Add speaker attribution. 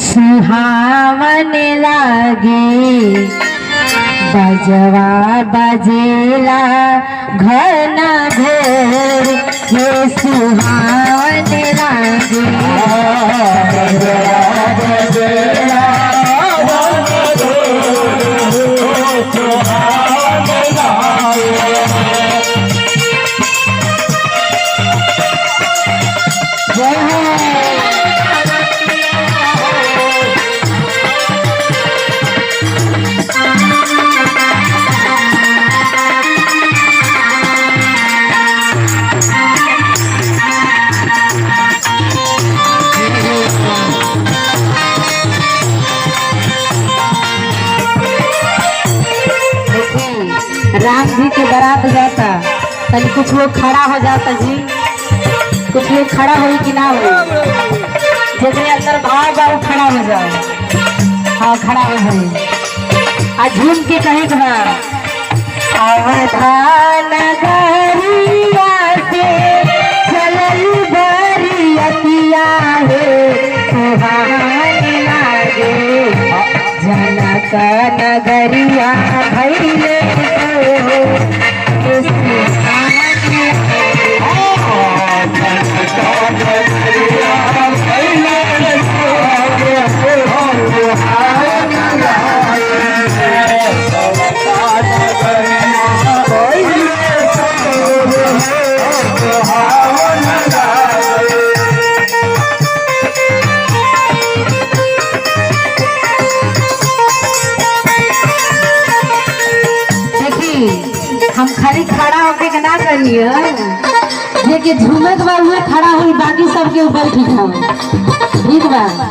Speaker 1: सुहावन लागे बजवा बजेला घन घोर हे सुहावन लागे बजवा बजेला राम जी के बारात जाता तभी कुछ लोग खड़ा हो जाता जी, कुछ लोग खड़ा हो कि ना हो, जैसे अंदर भाव भाव खड़ा हो जाओ। हाँ खड़ा हो जाए आ झूम के कहे अवधान गरिया से चलल बरियतिया हे सुहावन लागे जनक नगरिया भैले हम खाली खड़ा होके के ना करिए, जे के झूमे के बाद खड़ा हुई बाकी सबके ऊपर ठीक है ठीक बा।